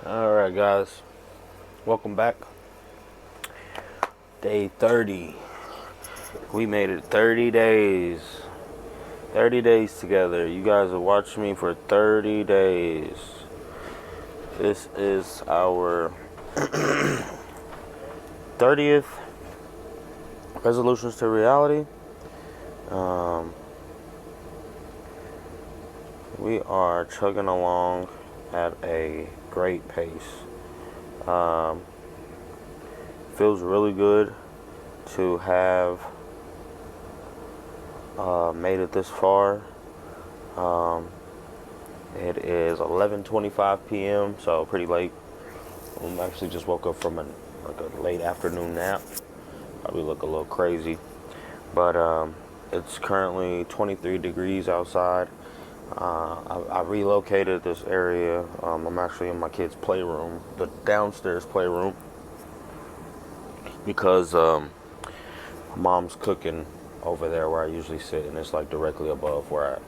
Alright, guys, welcome back. Day 30. We made it 30 days. 30 days together. You guys have watched me for 30 days. This is our 30th resolutions to reality. We are chugging along at a great pace. Feels really good to have made it this far. It is 11:25 p.m., so pretty late. I actually just woke up from a late afternoon nap. Probably look a little crazy, but it's currently 23 degrees outside. I relocated this area. I'm actually in my kids' playroom, the downstairs playroom, because mom's cooking over there where I usually sit, and it's like directly above where I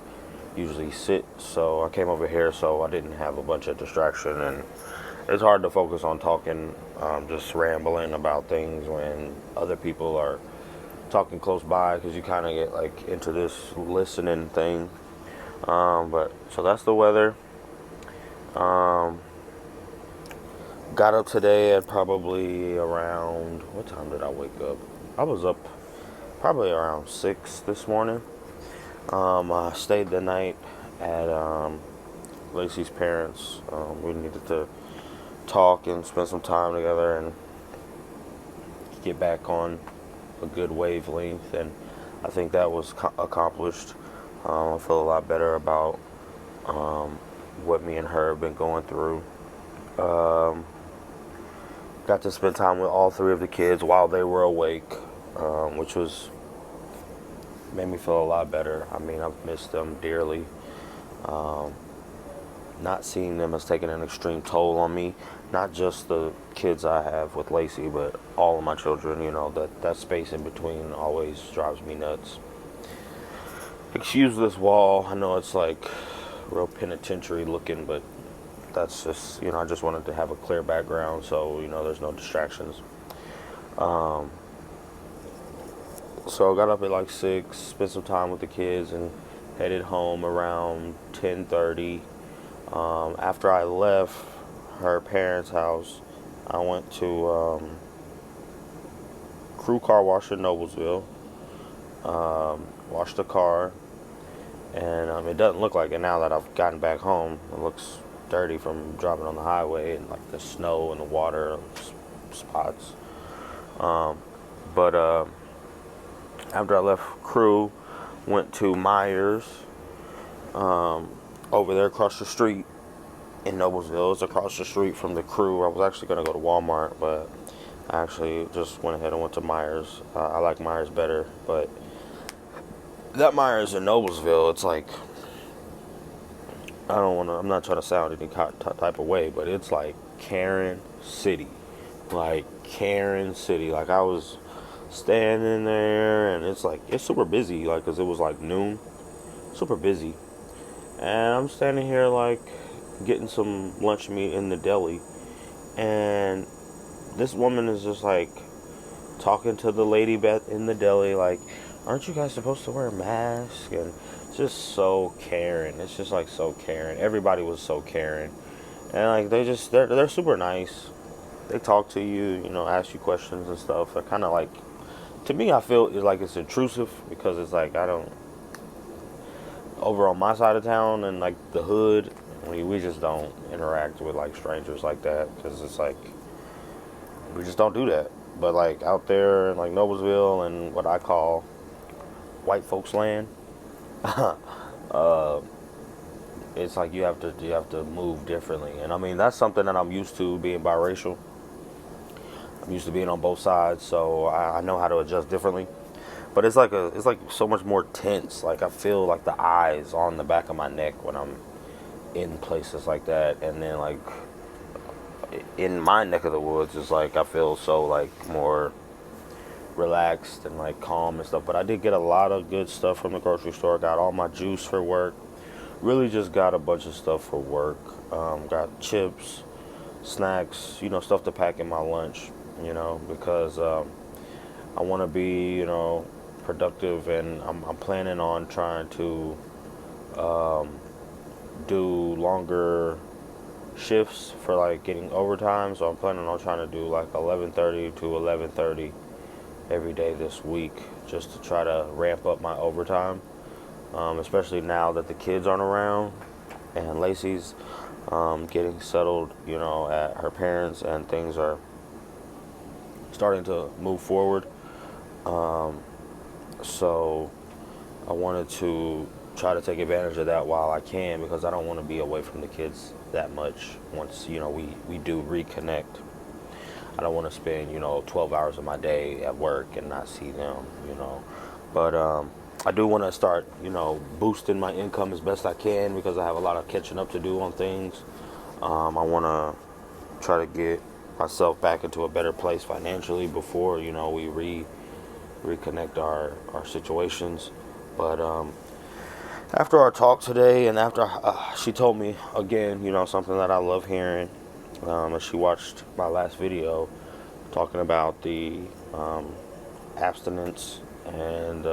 usually sit. So I came over here so I didn't have a bunch of distraction, and it's hard to focus on talking, just rambling about things when other people are talking close by, because you kind of get like into this listening thing. But so that's the weather. Got up today at probably around, what time did I wake up? I was up probably around 6 this morning. I stayed the night at Lacey's parents. We needed to talk and spend some time together and get back on a good wavelength, and I think that was accomplished. I feel a lot better about what me and her have been going through. Got to spend time with all three of the kids while they were awake, which made me feel a lot better. I mean, I've missed them dearly. Not seeing them has taken an extreme toll on me. Not just the kids I have with Lacey, but all of my children. You know, that space in between always drives me nuts. Excuse this wall. I know it's like real penitentiary looking, but that's just, I just wanted to have a clear background so, there's no distractions. So I got up at like 6, spent some time with the kids, and headed home around 10:30. After I left her parents' house, I went to Crew Car Wash in Noblesville. Washed the car, and it doesn't look like it now that I've gotten back home. It looks dirty from driving on the highway and like the snow and the water spots. But after I left Crew, went to Myers, over there across the street in Noblesville. It's across the street from the Crew. I was actually going to go to Walmart, but I actually just went ahead and went to Myers. I like Myers better, but that Myers in Noblesville, it's like, I'm not trying to sound any type of way, but it's like Karen City. Like Karen City. Like I was standing there, and it's super busy, like, because it was like noon. Super busy. And I'm standing here like getting some lunch meat in the deli, and this woman is just like talking to the lady in the deli like, aren't you guys supposed to wear masks? And it's just so Karen. It's just like so Karen. Everybody was so Karen. And like they're super nice. They talk to you, ask you questions and stuff. They're kind of like, to me, I feel like it's intrusive, because it's like, over on my side of town and like the hood, we just don't interact with like strangers like that, because it's like, we just don't do that. But like out there in like Noblesville and what I call white folks land, it's like you have to move differently. And I mean, that's something that I'm used to, being biracial. I'm used to being on both sides, so I know how to adjust differently. But it's like so much more tense. Like I feel like the eyes on the back of my neck when I'm in places like that. And then like in my neck of the woods, it's like I feel so like more relaxed and like calm and stuff. But I did get a lot of good stuff from the grocery store. Got all my juice for work. Really just got a bunch of stuff for work. Got chips, snacks, stuff to pack in my lunch, because I want to be, productive, and I'm planning on trying to do longer shifts for like getting overtime. So I'm planning on trying to do like 11:30 to 11:30 every day this week, just to try to ramp up my overtime, especially now that the kids aren't around and Lacey's getting settled, at her parents, and things are starting to move forward. So I wanted to try to take advantage of that while I can, because I don't want to be away from the kids that much once, we do reconnect. I don't want to spend, 12 hours of my day at work and not see them. But I do want to start, boosting my income as best I can, because I have a lot of catching up to do on things. I want to try to get myself back into a better place financially before, we reconnect our situations. But after our talk today, and after she told me again, something that I love hearing, and she watched my last video talking about the abstinence and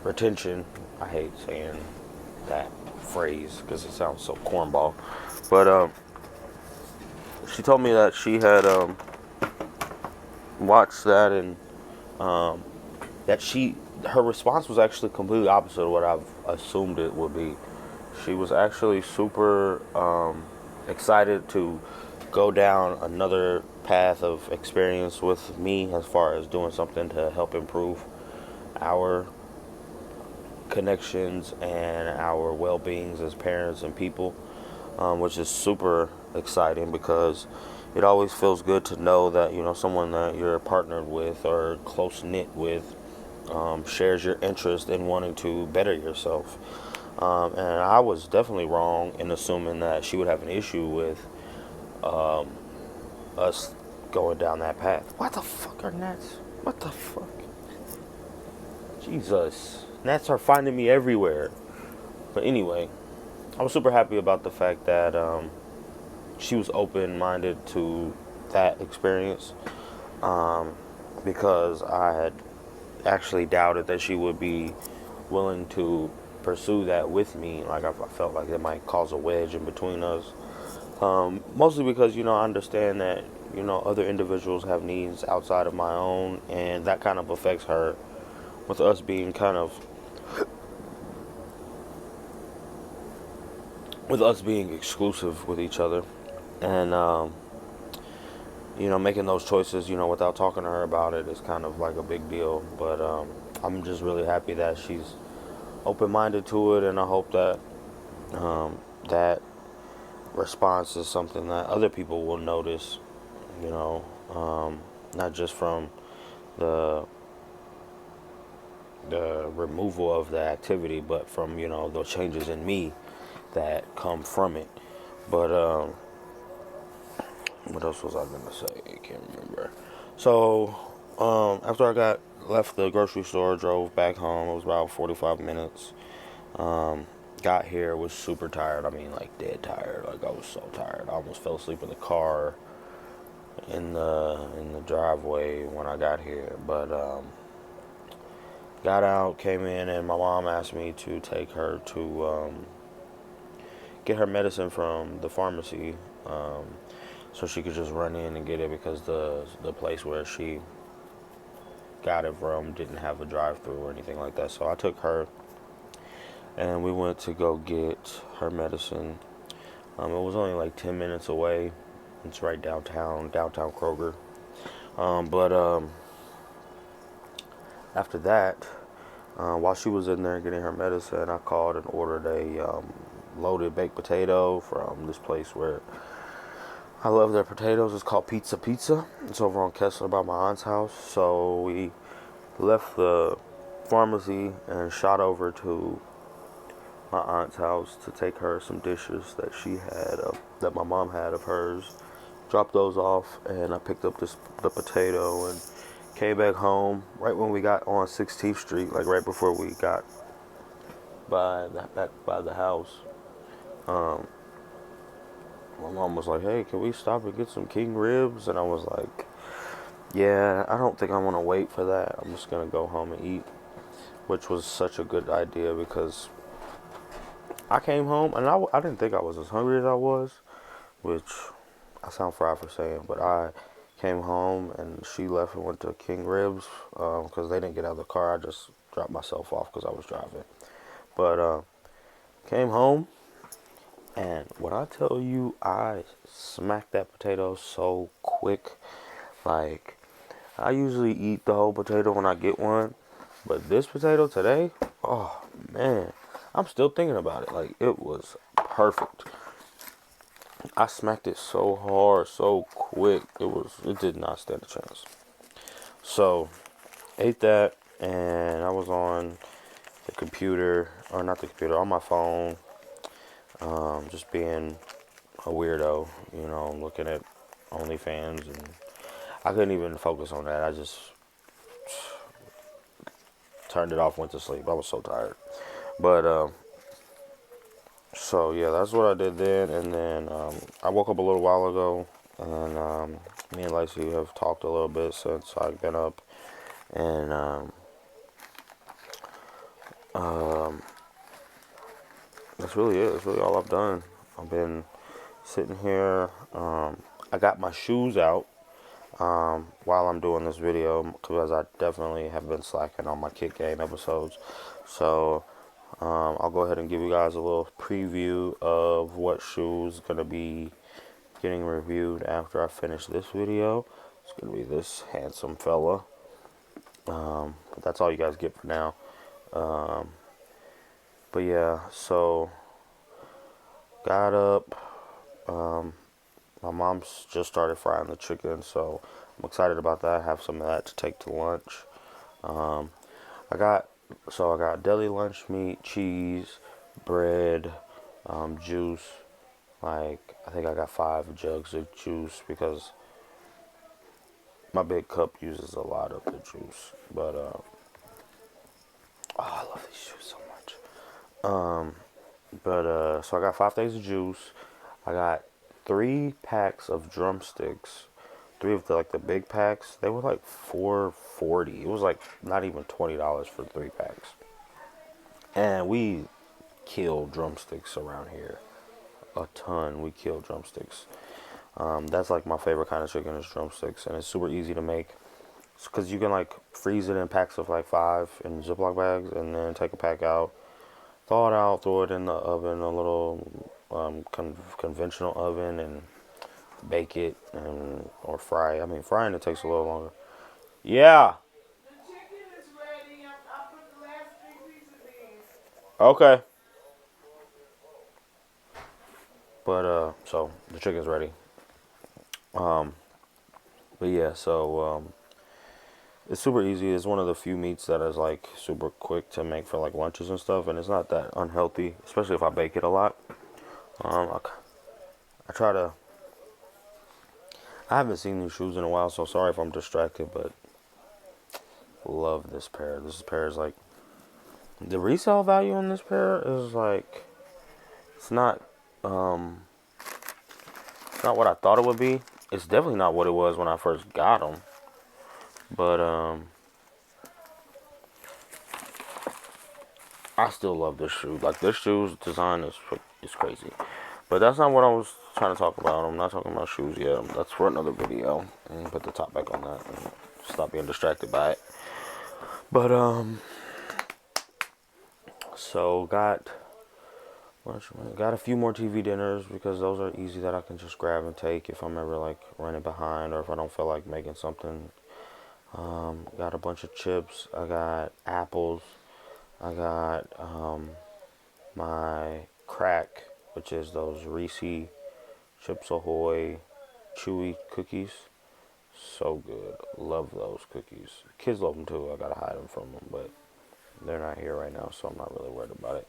retention. I hate saying that phrase because it sounds so cornball. But she told me that she had watched that, and that her response was actually completely opposite of what I've assumed it would be. She was actually super excited to go down another path of experience with me, as far as doing something to help improve our connections and our well-beings as parents and people, which is super exciting, because it always feels good to know that someone that you're partnered with or close knit with shares your interest in wanting to better yourself. And I was definitely wrong in assuming that she would have an issue with us going down that path. What the fuck are gnats? What the fuck? Jesus. Gnats are finding me everywhere. But anyway, I was super happy about the fact that she was open-minded to that experience, because I had actually doubted that she would be willing to pursue that with me. Like, I felt like it might cause a wedge in between us. Mostly because, I understand that, other individuals have needs outside of my own, and that kind of affects her, with us being exclusive with each other. And, making those choices, without talking to her about it is kind of like a big deal. But I'm just really happy that she's open-minded to it, and I hope that that response is something that other people will notice, not just from the removal of the activity, but from, the changes in me that come from it. But what else was I gonna say? I can't remember. So after I left the grocery store, drove back home. It was about 45 minutes. Got here, was super tired. I mean, like, dead tired. Like, I was so tired. I almost fell asleep in the car in the driveway when I got here. But got out, came in, and my mom asked me to take her to get her medicine from the pharmacy, so she could just run in and get it, because the place where she got it from didn't have a drive-through or anything like that. So I took her, and we went to go get her medicine. It was only like 10 minutes away. It's right downtown Kroger. But after that, while she was in there getting her medicine, I called and ordered a loaded baked potato from this place where I love their potatoes. It's called Pizza. It's over on Kessler by my aunt's house. So we left the pharmacy and shot over to my aunt's house to take her some dishes that she had, that my mom had of hers. Dropped those off, and I picked up the potato and came back home right when we got on 16th Street, like right before we got back by the house. My my mom was like, hey, can we stop and get some king ribs? And I was like, yeah, I don't think I want to wait for that. I'm just going to go home and eat, which was such a good idea because I came home and I didn't think I was as hungry as I was, which I sound fried for saying, but I came home and she left and went to King Ribs because they didn't get out of the car. I just dropped myself off because I was driving. But came home, and when I tell you I smacked that potato so quick, like I usually eat the whole potato when I get one, but this potato today, oh man, I'm still thinking about it. Like it was perfect. I smacked it so hard, so quick. It did not stand a chance. So ate that, and I was on the computer, or not the computer, on my phone, just being a weirdo, looking at OnlyFans, and I couldn't even focus on that. I just turned it off, went to sleep. I was so tired. But so yeah, that's what I did then, and then I woke up a little while ago, and me and Lacey have talked a little bit since I've been up, and that's really it. That's really all I've done. I've been sitting here. I got my shoes out while I'm doing this video because I definitely have been slacking on my kick game episodes. So I'll go ahead and give you guys a little preview of what shoes gonna be getting reviewed after I finish this video. It's gonna be this handsome fella. But that's all you guys get for now. But yeah, so got up. My mom's just started frying the chicken, so I'm excited about that. I have some of that to take to lunch. I got deli lunch meat, cheese, bread, juice. Like I think I got 5 jugs of juice because my big cup uses a lot of the juice. But oh, I love these shoes so much. But so I got 5 things of juice. I got 3 packs of drumsticks. 3 of the big packs. They were like $4.40. It was like not even $20 for 3 packs. And we kill drumsticks around here. A ton. We kill drumsticks. That's like my favorite kind of chicken is drumsticks, and it's super easy to make. Because you can like freeze it in packs of like 5 in Ziploc bags, and then take a pack out, thaw it out, throw it in the oven, a little conventional oven, and bake it or fry. I mean, frying it takes a little longer. Yeah. The chicken is ready. I put the last 3 pieces in. Okay. But so the chicken's ready. But yeah, so it's super easy. It's one of the few meats that is like super quick to make for like lunches and stuff, and it's not that unhealthy, especially if I bake it a lot. I try to. I haven't seen these shoes in a while, so sorry if I'm distracted, but love this pair. This pair is like the resale value on this pair is like it's not what I thought it would be. It's definitely not what it was when I first got them, but I still love this shoe. Like this shoe's design is crazy. But that's not what I was trying to talk about. I'm not talking about shoes yet. That's for another video. And put the top back on that and stop being distracted by it. But so got a few more TV dinners because those are easy that I can just grab and take if I'm ever like running behind or if I don't feel like making something. Got a bunch of chips. I got apples. I got my crack, which is those Reese Chips Ahoy chewy cookies. So good. Love those cookies. Kids love them too. I gotta hide them from them, but they're not here right now, so I'm not really worried about it.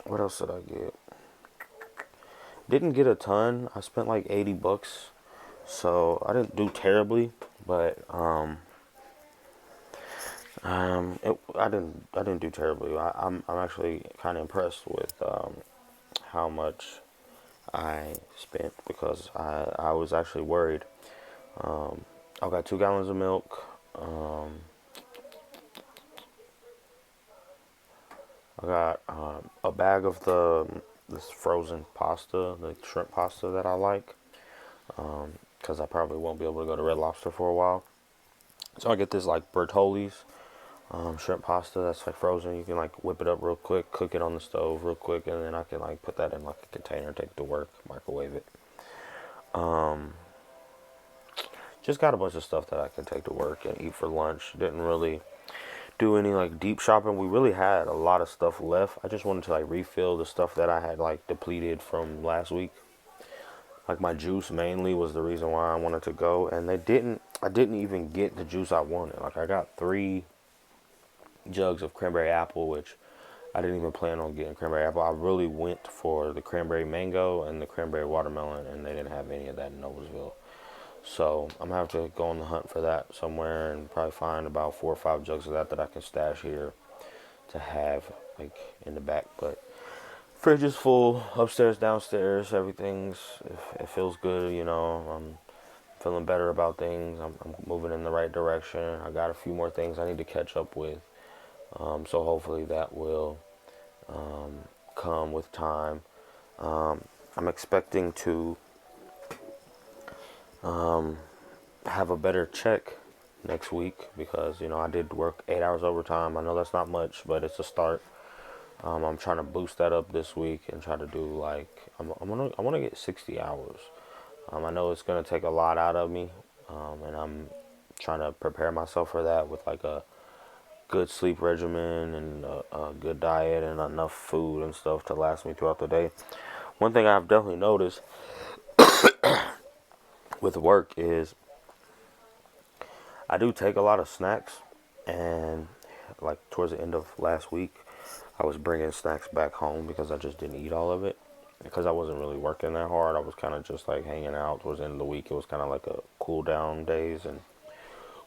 What else did I get? Didn't get a ton. I spent like $80, so I didn't do terribly, but I didn't do terribly. I'm actually kind of impressed with how much I spent because I was actually worried. I got 2 gallons of milk. I got a bag of this frozen pasta, the shrimp pasta that I like, because I probably won't be able to go to Red Lobster for a while. So I get this like Bertolli's shrimp pasta that's like frozen. You can like whip it up real quick, cook it on the stove real quick, and then I can like put that in like a container, take it to work, microwave it. Just got a bunch of stuff that I can take to work and eat for lunch. Didn't really do any like deep shopping. We really had a lot of stuff left. I just wanted to like refill the stuff that I had like depleted from last week. Like my juice mainly was the reason why I wanted to go, and I didn't even get the juice I wanted. Like I got 3 jugs of cranberry apple, which I didn't even plan on getting cranberry apple. I really went for the cranberry mango and the cranberry watermelon, and they didn't have any of that in Noblesville. So I'm gonna have to go on the hunt for that somewhere and probably find about 4 or 5 jugs of that I can stash here to have like in the back. But fridge is full, upstairs, downstairs, it feels good. I'm feeling better about things. I'm moving in the right direction. I got a few more things I need to catch up with. So hopefully that will come with time. I'm expecting to have a better check next week because I did work 8 hours overtime. I know that's not much, but it's a start. I'm trying to boost that up this week and try to do like I want to get 60 hours. I know it's gonna take a lot out of me, and I'm trying to prepare myself for that with like a good sleep regimen and a good diet and enough food and stuff to last me throughout the day. One thing I've definitely noticed with work is I do take a lot of snacks, and like towards the end of last week, I was bringing snacks back home because I just didn't eat all of it because I wasn't really working that hard. I was kind of just like hanging out towards the end of the week. It was kind of like a cool down days, and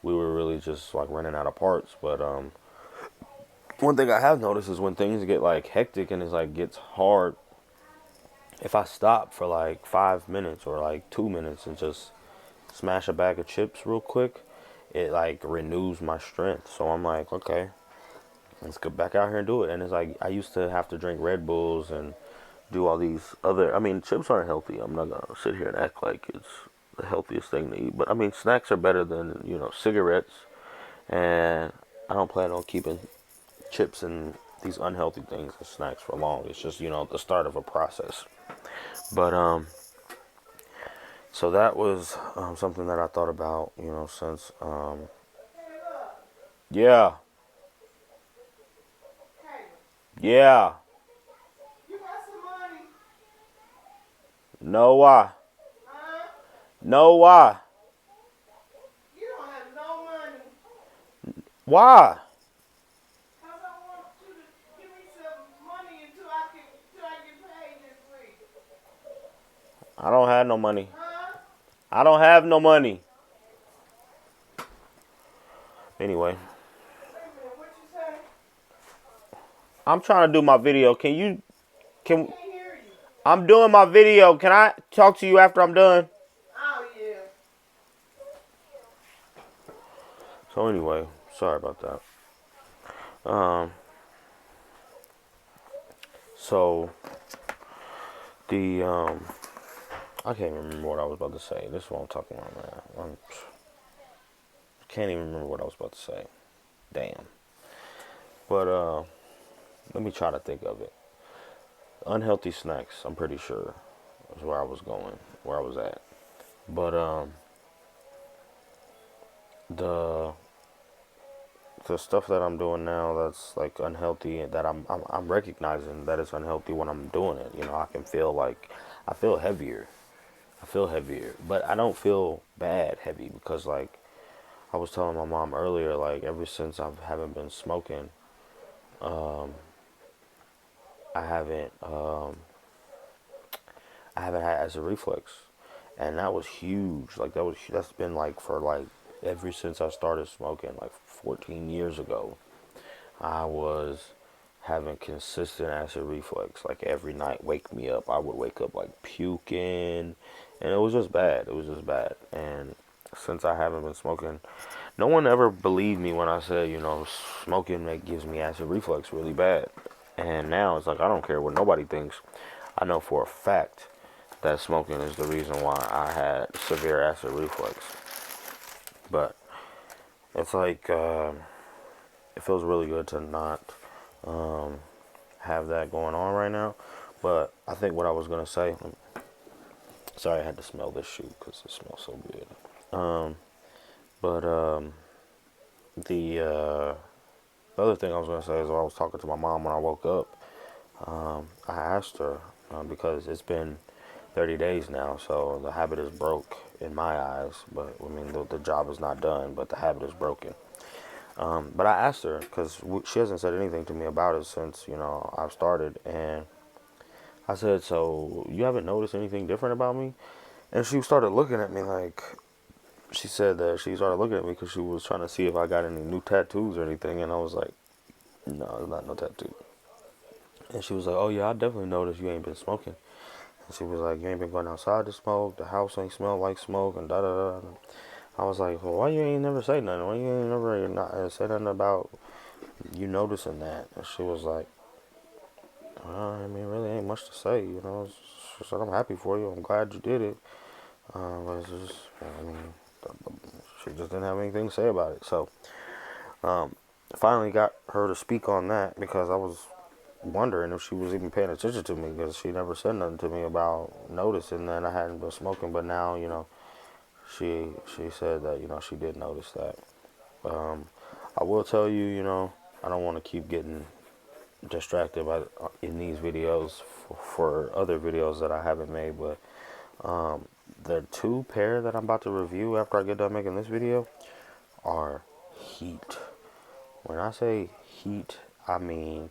we were really just like running out of parts. But one thing I have noticed is when things get like hectic and it's like gets hard, if I stop for like 5 minutes or like 2 minutes and just smash a bag of chips real quick, it like renews my strength. So I'm like, okay, let's get back out here and do it. And it's like I used to have to drink Red Bulls and do all these other. I mean, chips aren't healthy. I'm not gonna sit here and act like it's the healthiest thing to eat. But I mean, snacks are better than cigarettes. And I don't plan on keeping chips and these unhealthy things as snacks for long. It's just the start of a process. But so that was something that I thought about. Since yeah, yeah. No why? No why? Why? I don't have no money. I don't have no money. Anyway, I'm trying to do my video. Can I'm doing my video. Can I talk to you after I'm done? So anyway, sorry about that. So the I can't even remember what I was about to say. This is what I'm talking about, man. I can't even remember what I was about to say. Damn. But let me try to think of it. Unhealthy snacks, I'm pretty sure, is where I was going, where I was at. But the stuff that I'm doing now that's like unhealthy, that I'm recognizing that it's unhealthy when I'm doing it. I can feel like I feel heavier. But I don't feel bad heavy because like I was telling my mom earlier, like ever since I haven't been smoking, I haven't had acid reflux, and that was huge. Like that's been like for like ever since I started smoking, like 14 years ago. I was having consistent acid reflux, like every night, wake me up. I would wake up like puking, and it was just bad. It was just bad. And since I haven't been smoking, no one ever believed me when I said, smoking gives me acid reflux really bad. And now it's like, I don't care what nobody thinks. I know for a fact that smoking is the reason why I had severe acid reflux. But it's like, it feels really good to not have that going on right now. But I think what I was going to say, sorry, I had to smell this shoe because it smells so good. But the other thing I was going to say is, when I was talking to my mom when I woke up, I asked her, because it's been 30 days now, so the habit is broke in my eyes. But I mean, the job is not done, but the habit is broken. But I asked her, because she hasn't said anything to me about it since, I've started. And I said, so you haven't noticed anything different about me? And she started looking at me like, she said that she started looking at me because she was trying to see if I got any new tattoos or anything. And I was like, no, there's not no tattoo. And she was like, oh yeah, I definitely noticed you ain't been smoking. And she was like, you ain't been going outside to smoke, the house ain't smell like smoke, and da da da. I was like, well, why you ain't never say nothing? Why you ain't never say nothing about you noticing that? And she was like, I mean, really ain't much to say, She said, I'm happy for you. I'm glad you did it. But it's just, I mean, she just didn't have anything to say about it. So, finally got her to speak on that, because I was wondering if she was even paying attention to me, because she never said nothing to me about noticing that I hadn't been smoking. But now, she said that, she did notice that. I will tell you, I don't want to keep getting distracted in these videos for other videos that I haven't made, but the two pair that I'm about to review after I get done making this video are heat. When I say heat, I mean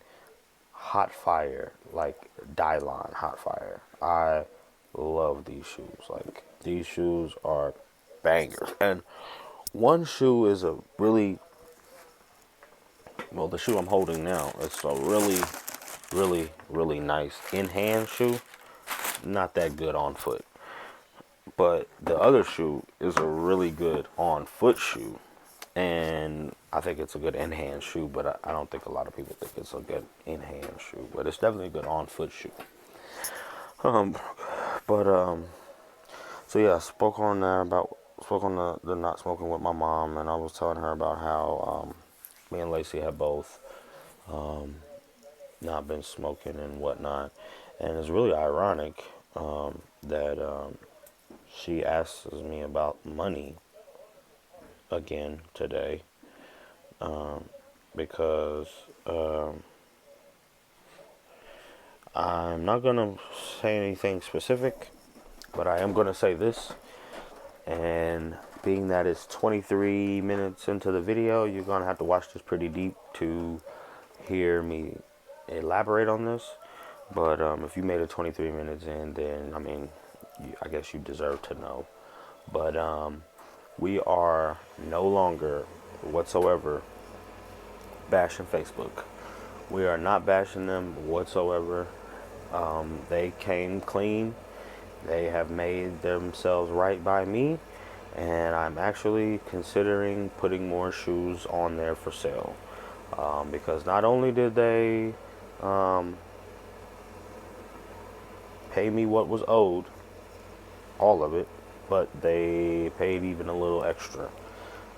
hot fire, like Dylon hot fire. I love these shoes. Like, these shoes are bangers. And one shoe is a really, well, the shoe I'm holding now, it's a really, really, really nice in-hand shoe. Not that good on foot. But the other shoe is a really good on-foot shoe. And I think it's a good in-hand shoe, but I don't think a lot of people think it's a good in-hand shoe. But it's definitely a good on-foot shoe. So yeah, I spoke on the not smoking with my mom, and I was telling her about how me and Lacey have both not been smoking and whatnot. And it's really ironic that she asks me about money again today, because I'm not going to say anything specific, but I am going to say this. And being that it's 23 minutes into the video, you're going to have to watch this pretty deep to hear me elaborate on this. But if you made it 23 minutes in, then, I mean, I guess you deserve to know. But we are no longer whatsoever bashing Facebook. We are not bashing them whatsoever. They came clean. They have made themselves right by me, and I'm actually considering putting more shoes on there for sale, because not only did they pay me what was owed, all of it, but they paid even a little extra.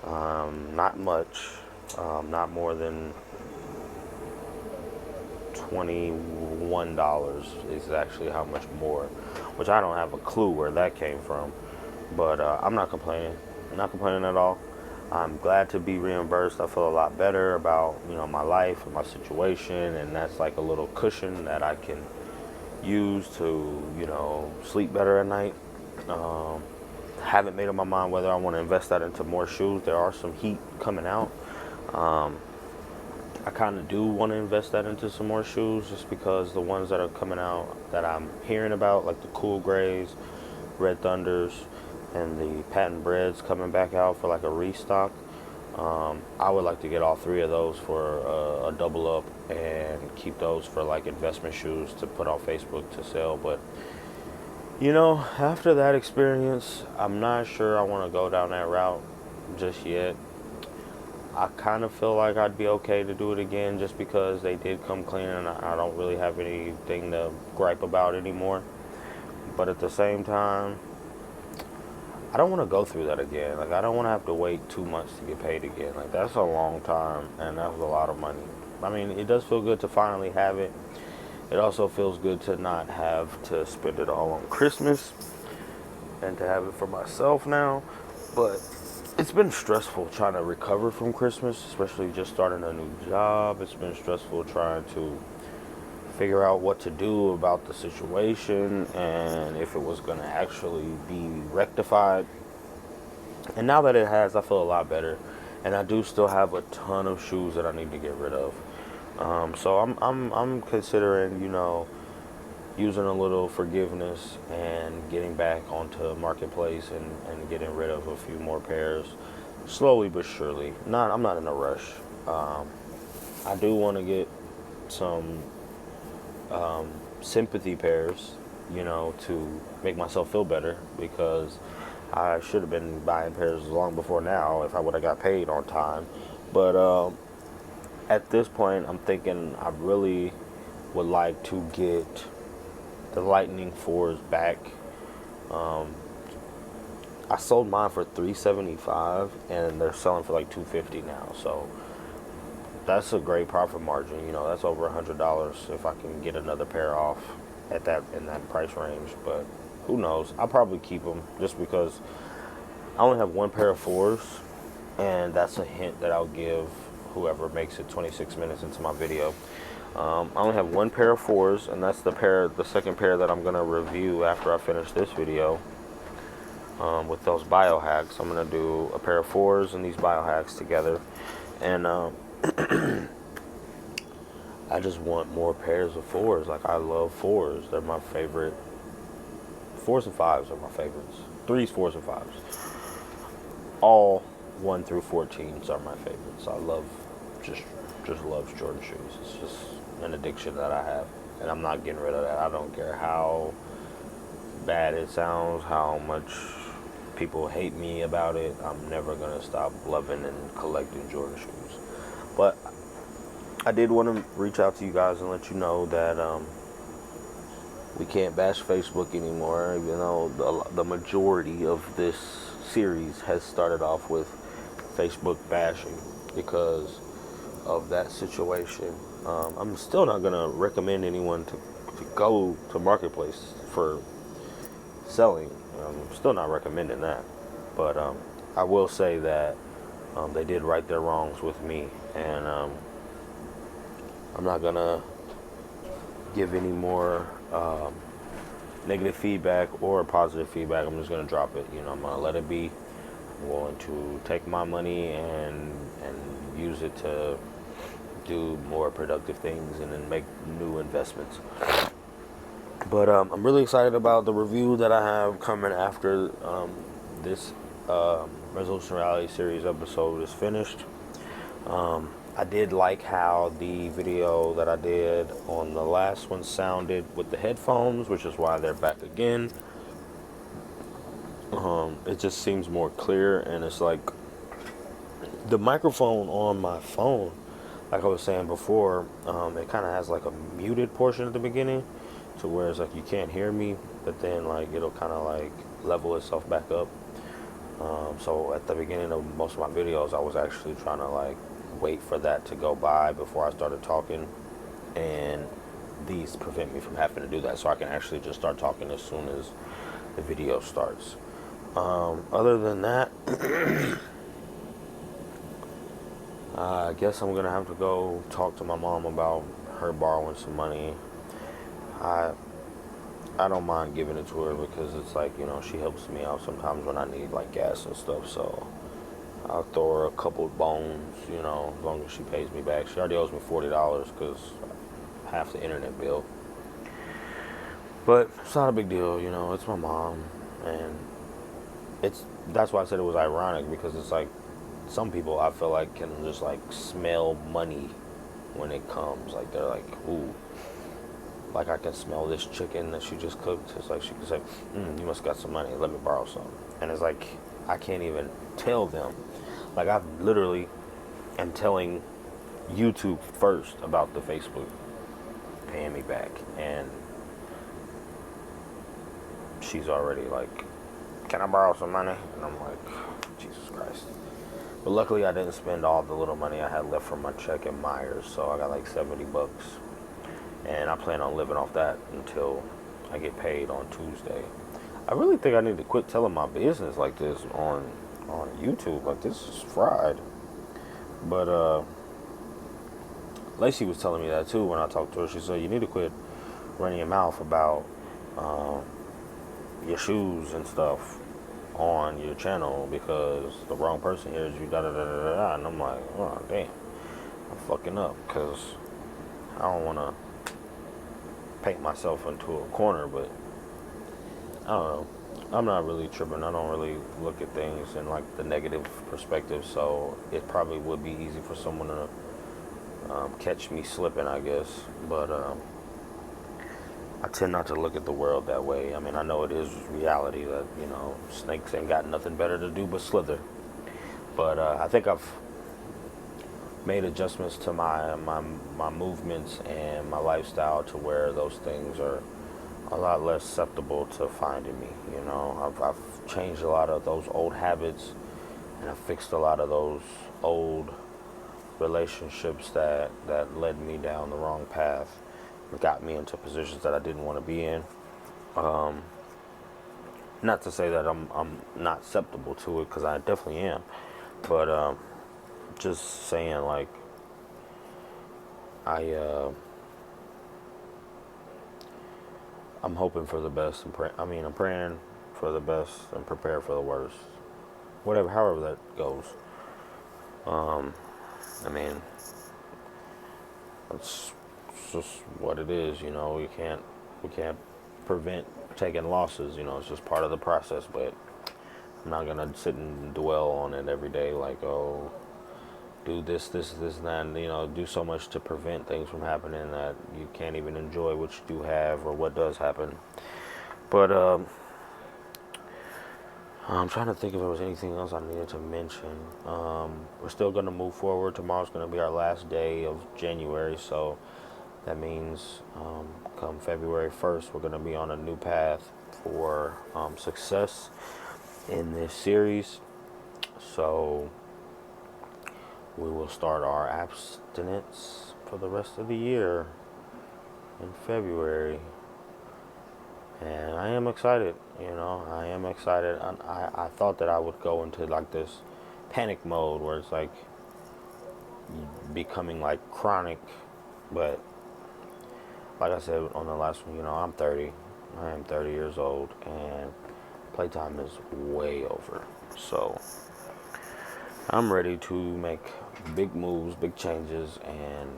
Not much, not more than $21 is actually how much more, which I don't have a clue where that came from. But I'm not complaining. I'm not complaining at all. I'm glad to be reimbursed. I feel a lot better about, my life and my situation, and that's like a little cushion that I can use to, sleep better at night. Haven't made up my mind whether I want to invest that into more shoes. There are some heat coming out. I kind of do want to invest that into some more shoes, just because the ones that are coming out that I'm hearing about, like the Cool Grays, Red Thunders, and the Patent Breads coming back out for like a restock, I would like to get all three of those for a double up and keep those for like investment shoes to put on Facebook to sell. But after that experience, I'm not sure I want to go down that route just yet. I kind of feel like I'd be okay to do it again just because they did come clean and I don't really have anything to gripe about anymore. But at the same time, I don't want to go through that again. Like, I don't want to have to wait 2 months to get paid again. Like, that's a long time and that's a lot of money. I mean, it does feel good to finally have it. It also feels good to not have to spend it all on Christmas and to have it for myself now. But it's been stressful trying to recover from Christmas, especially just starting a new job. It's been stressful trying to figure out what to do about the situation and if it was going to actually be rectified. And now that it has, I feel a lot better. And I do still have a ton of shoes that I need to get rid of. So I'm considering, using a little forgiveness and getting back onto Marketplace and getting rid of a few more pairs, slowly but surely. I'm not in a rush. I do want to get some sympathy pairs, to make myself feel better, because I should have been buying pairs long before now if I would have got paid on time. But at this point, I'm thinking I really would like to get the Lightning 4s back. I sold mine for $375 and they're selling for like $250 now. So that's a great profit margin. That's over $100 if I can get another pair off in that price range. But who knows? I'll probably keep them just because I only have one pair of 4s, and that's a hint that I'll give whoever makes it 26 minutes into my video. I only have one pair of 4s, and that's the second pair that I'm gonna review after I finish this video. With those biohacks, I'm gonna do a pair of 4s and these biohacks together, and I just want more pairs of 4s. Like, I love 4s; they're my favorite. 4s and 5s are my favorites. 3s, 4s, and 5s. All 1 through 14s are my favorites. I love just loves Jordan shoes. It's just an addiction that I have, and I'm not getting rid of that. I don't care how bad it sounds, how much people hate me about it. I'm never gonna stop loving and collecting Jordan shoes. But I did want to reach out to you guys and let you know that we can't bash Facebook anymore. Even though the majority of this series has started off with Facebook bashing because of that situation. I'm still not gonna recommend anyone to go to Marketplace for selling. I'm still not recommending that, but I will say that they did right their wrongs with me, and I'm not gonna give any more negative feedback or positive feedback. I'm just gonna drop it. I'm gonna let it be. I'm going to take my money and use it to do more productive things and then make new investments. But I'm really excited about the review that I have coming after this Resolution Reality Series episode is finished. I did like how the video that I did on the last one sounded with the headphones, which is why they're back again. It just seems more clear, and it's like the microphone on my phone, like I was saying before, it kind of has like a muted portion at the beginning, to where it's like you can't hear me, but then like it'll kind of like level itself back up. So at the beginning of most of my videos, I was actually trying to like wait for that to go by before I started talking, and these prevent me from having to do that, so I can actually just start talking as soon as the video starts. Other than that, I guess I'm gonna have to go talk to my mom about her borrowing some money. I don't mind giving it to her because it's like, she helps me out sometimes when I need like gas and stuff, so I'll throw her a couple of bones, as long as she pays me back. She already owes me $40 because half the internet bill. But it's not a big deal, it's my mom, and that's why I said it was ironic, because it's like some people I feel like can just like smell money when it comes. Like they're like, ooh, like I can smell this chicken that she just cooked. It's like she can say, you must got some money. Let me borrow some. And it's like I can't even tell them. Like I literally am telling YouTube first about the Facebook paying me back, and she's already like, can I borrow some money? And I'm like, Jesus Christ. But luckily I didn't spend all the little money I had left from my check at Myers, so I got like $70. And I plan on living off that until I get paid on Tuesday. I really think I need to quit telling my business like this on YouTube. Like, this is fried. But Lacey was telling me that too when I talked to her. She said, you need to quit running your mouth about your shoes and stuff on your channel because the wrong person hears you, da da da da da. And I'm like, oh damn, I'm fucking up because I don't want to paint myself into a corner, but I don't know. I'm not really tripping. I don't really look at things in like the negative perspective, so it probably would be easy for someone to catch me slipping, I guess. But I tend not to look at the world that way. I mean, I know it is reality that, you know, snakes ain't got nothing better to do but slither. But I think I've made adjustments to my movements and my lifestyle to where those things are a lot less susceptible to finding me. You know, I've changed a lot of those old habits, and I've fixed a lot of those old relationships that led me down the wrong path, got me into positions that I didn't want to be in. Not to say that I'm not susceptible to it, because I definitely am, but just saying, like, I'm hoping for the best and I'm praying for the best and prepare for the worst. Whatever, however that goes. I mean, it's just what it is, you know. We can't prevent taking losses, you know. It's just part of the process. But I'm not gonna sit and dwell on it every day, like, oh, do this, and that, and, you know, do so much to prevent things from happening that you can't even enjoy what you do have or what does happen. But I'm trying to think if there was anything else I needed to mention. We're still going to move forward. Tomorrow's going to be our last day of January, so that means come February 1st, we're going to be on a new path for success in this series. So we will start our abstinence for the rest of the year in February. And I am excited, you know, I am excited. I thought that I would go into like this panic mode where it's like becoming like chronic, but like I said on the last one, you know, I'm 30. I am 30 years old, and playtime is way over. So I'm ready to make big moves, big changes, and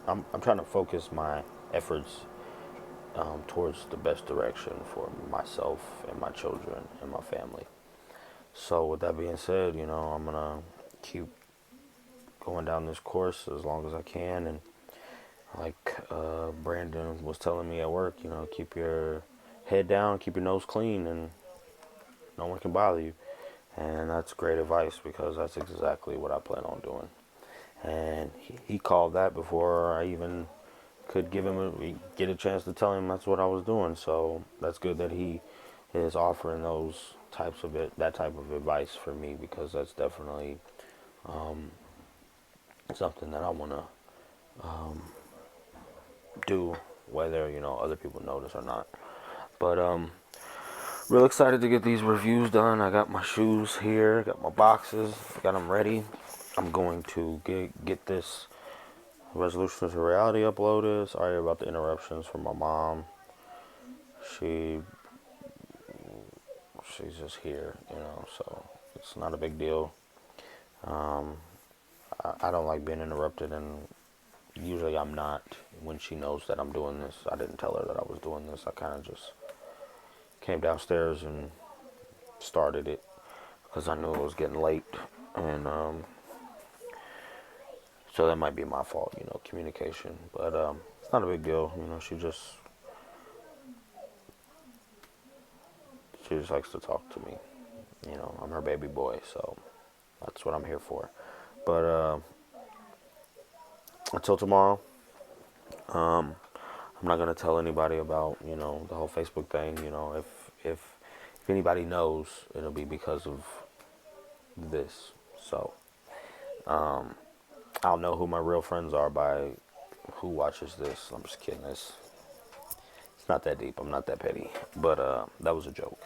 I'm trying to focus my efforts towards the best direction for myself and my children and my family. So with that being said, you know, I'm gonna keep going down this course as long as I can, and like Brandon was telling me at work, you know, keep your head down, keep your nose clean, and no one can bother you. And that's great advice, because that's exactly what I plan on doing. And he called that before I even could get a chance to tell him that's what I was doing. So that's good that he is offering that type of advice for me, because that's definitely something that I want to do, whether, you know, other people notice or not. But real excited to get these reviews done. I got my shoes here, got my boxes, got them ready. I'm going to get this Resolution to Reality uploaded. Sorry about the interruptions from my mom. She's just here, you know, so it's not a big deal. I don't like being interrupted, and usually I'm not when she knows that I'm doing this. I didn't tell her that I was doing this. I kind of just came downstairs and started it. because I knew it was getting late, and so that might be my fault, communication. But it's not a big deal, she just likes to talk to me. I'm her baby boy, so that's what I'm here for. But until tomorrow, I'm not gonna tell anybody about the whole Facebook thing. If anybody knows, it'll be because of this. So I'll know who my real friends are by who watches this. I'm just kidding. It's not that deep. I'm not that petty. But that was a joke.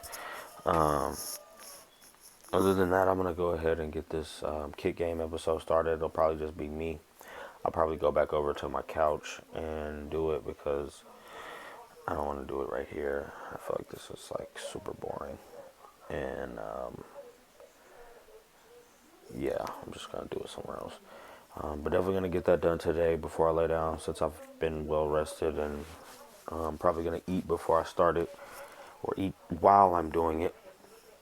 Other than that, I'm gonna go ahead and get this kit game episode started. It'll probably just be me. I'll probably go back over to my couch and do it because I don't want to do it right here. I feel like this is like super boring. And yeah, I'm just going to do it somewhere else. But definitely going to get that done today before I lay down, since I've been well rested, and I'm probably going to eat before I start it, or eat while I'm doing it.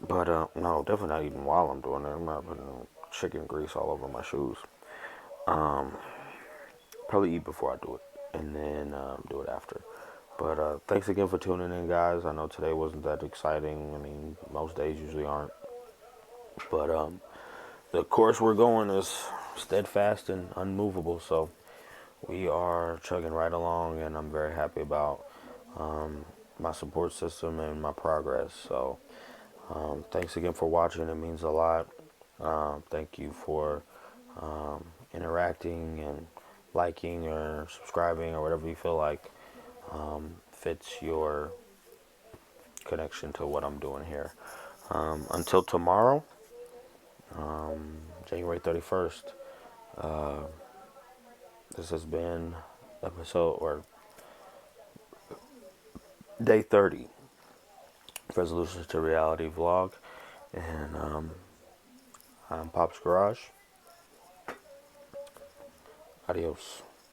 But no, definitely not eating while I'm doing it. I'm not putting chicken grease all over my shoes. Probably eat before I do it, and then do it after. But thanks again for tuning in, guys. I know today wasn't that exciting. I mean, most days usually aren't. But the course we're going is steadfast and unmovable. So we are chugging right along, and I'm very happy about my support system and my progress. So thanks again for watching. It means a lot. Thank you for interacting and liking or subscribing or whatever you feel like fits your connection to what I'm doing here. Until tomorrow, January 31st, this has been episode or day 30, Resolutions to Reality vlog, and I'm Popz Garage. Adios.